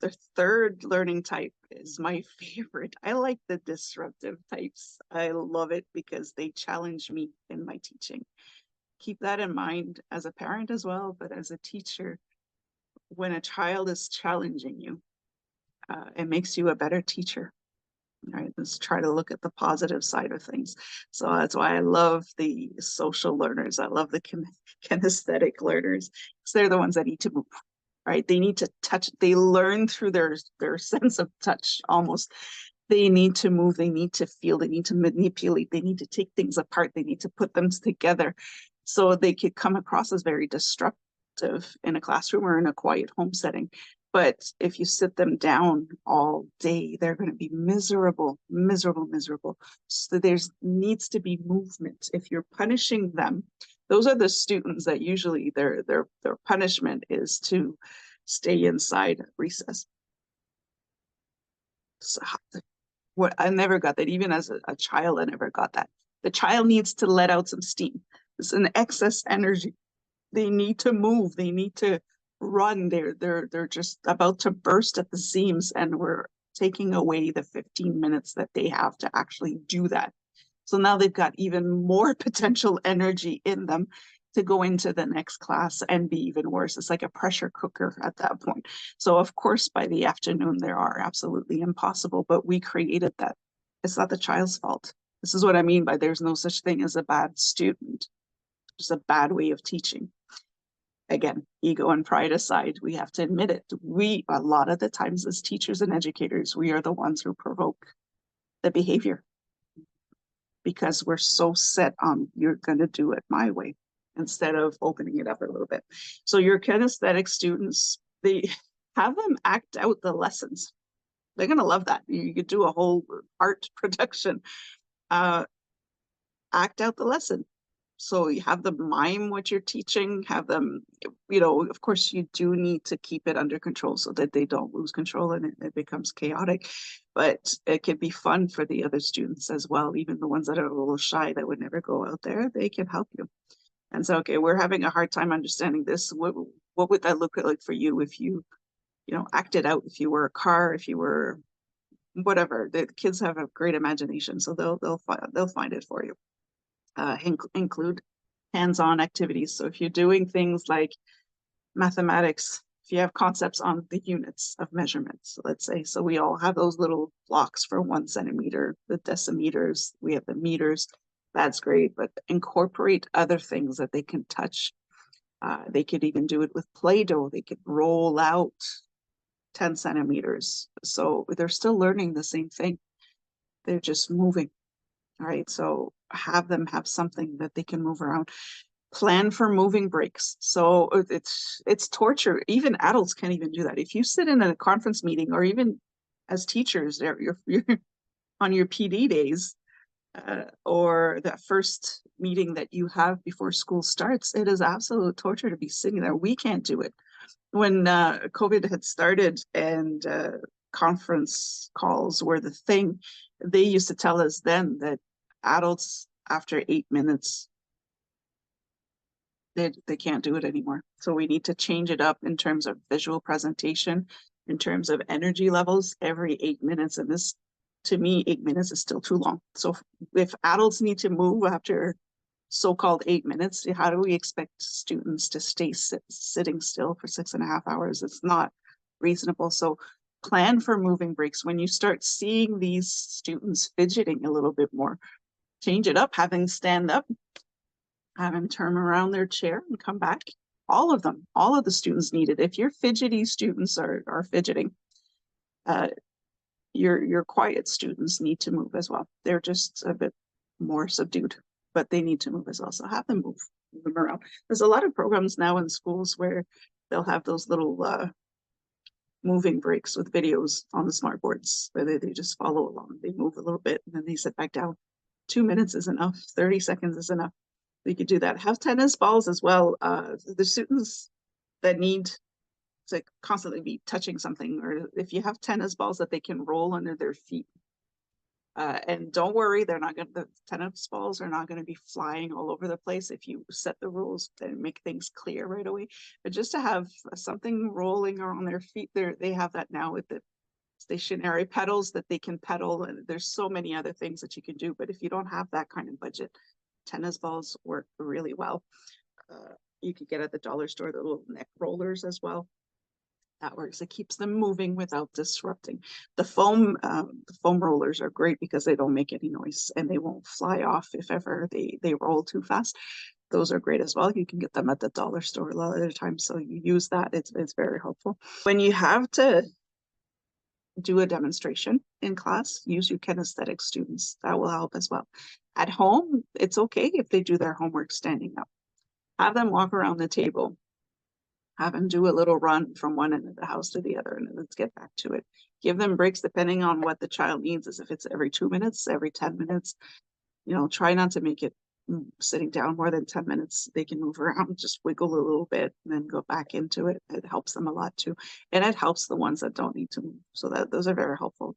The third learning type is my favorite. I like the disruptive types. I love it because they challenge me in my teaching. Keep that in mind as a parent as well, but as a teacher, when a child is challenging you, it makes you a better teacher. Right, let's try to look at the positive side of things. So that's why I love the social learners. I love the kinesthetic learners because they're the ones that need to move. Right, they need to touch. They learn through their sense of touch almost. They need to move. They need to feel. They need to manipulate. They need to take things apart. They need to put them together, so they could come across as very destructive in a classroom or in a quiet home setting. But if you sit them down all day, they're going to be miserable, miserable, miserable. So there's needs to be movement. If you're punishing them, those are the students that usually their punishment is to stay inside recess. So what I never got that. Even as a child, I never got that. The child needs to let out some steam. It's an excess energy. They need to move. They need to run. They're just about to burst at the seams, and we're taking away the 15 minutes that they have to actually do that. So now they've got even more potential energy in them to go into the next class and be even worse. It's like a pressure cooker at that point. So of course, by the afternoon, they are absolutely impossible, but we created that. It's not the child's fault. This is what I mean by there's no such thing as a bad student. Just a bad way of teaching. Again, ego and pride aside, we have to admit it. We, a lot of the times as teachers and educators, we are the ones who provoke the behavior because we're so set on you're going to do it my way instead of opening it up a little bit. So your kinesthetic students, they have them act out the lessons. They're going to love that. You could do a whole art production, act out the lesson. So you have them mime what you're teaching, have them, of course, you do need to keep it under control so that they don't lose control and it becomes chaotic. But it can be fun for the other students as well, even the ones that are a little shy that would never go out there, they can help you. And so, okay, we're having a hard time understanding this. What would that look like for you if you, acted out, if you were a car, if you were whatever? The kids have a great imagination, so they'll find it for you. Include hands-on activities. So if you're doing things like mathematics, if you have concepts on the units of measurements, let's say, so we all have those little blocks for 1 centimeter, the decimeters, we have the meters, that's great, but incorporate other things that they can touch. They could even do it with Play-Doh. They could roll out 10 centimeters. So they're still learning the same thing. They're just moving. All right, so have them have something that they can move around. Plan for moving breaks. So it's torture. Even adults can't even do that. If you sit in a conference meeting, or even as teachers, you're on your PD days, or that first meeting that you have before school starts, it is absolute torture to be sitting there. We can't do it. When COVID had started and conference calls were the thing, they used to tell us then that adults after 8 minutes, they can't do it anymore. So we need to change it up in terms of visual presentation, in terms of energy levels every 8 minutes. And this, to me, 8 minutes is still too long. So if adults need to move after so-called 8 minutes, how do we expect students to stay sitting still for 6.5 hours? It's not reasonable. So plan for moving breaks. When you start seeing these students fidgeting a little bit more, change it up, have them stand up, have them turn around their chair and come back. All of them, all of the students need it. If your fidgety students are fidgeting, your quiet students need to move as well. They're just a bit more subdued, but they need to move as well. So have them move them around. There's a lot of programs now in schools where they'll have those little moving breaks with videos on the smart boards where they just follow along. They move a little bit and then they sit back down. 2 minutes is enough. 30 seconds is enough. We could do that. Have tennis balls as well. The students that need to constantly be touching something, or if you have tennis balls that they can roll under their feet, And don't worry, the tennis balls are not going to be flying all over the place if you set the rules and make things clear right away. But just to have something rolling around their feet, they have that now with the stationary pedals that they can pedal. And there's so many other things that you can do. But if you don't have that kind of budget, tennis balls work really well. You could get at the dollar store the little neck rollers as well. That works. It keeps them moving without disrupting. The foam rollers are great because they don't make any noise and they won't fly off if ever they roll too fast. Those are great as well. You can get them at the dollar store a lot of the time. So you use that. It's very helpful. When you have to do a demonstration in class, use your kinesthetic students. That will help as well. At home, it's okay if they do their homework standing up. Have them walk around the table, have them do a little run from one end of the house to the other, and let's get back to it. Give them breaks depending on what the child needs, as if it's every 2 minutes, every 10 minutes. Try not to make it sitting down more than 10 minutes. They can move around, just wiggle a little bit and then go back into it. It helps them a lot too. And it helps the ones that don't need to move. So those are very helpful.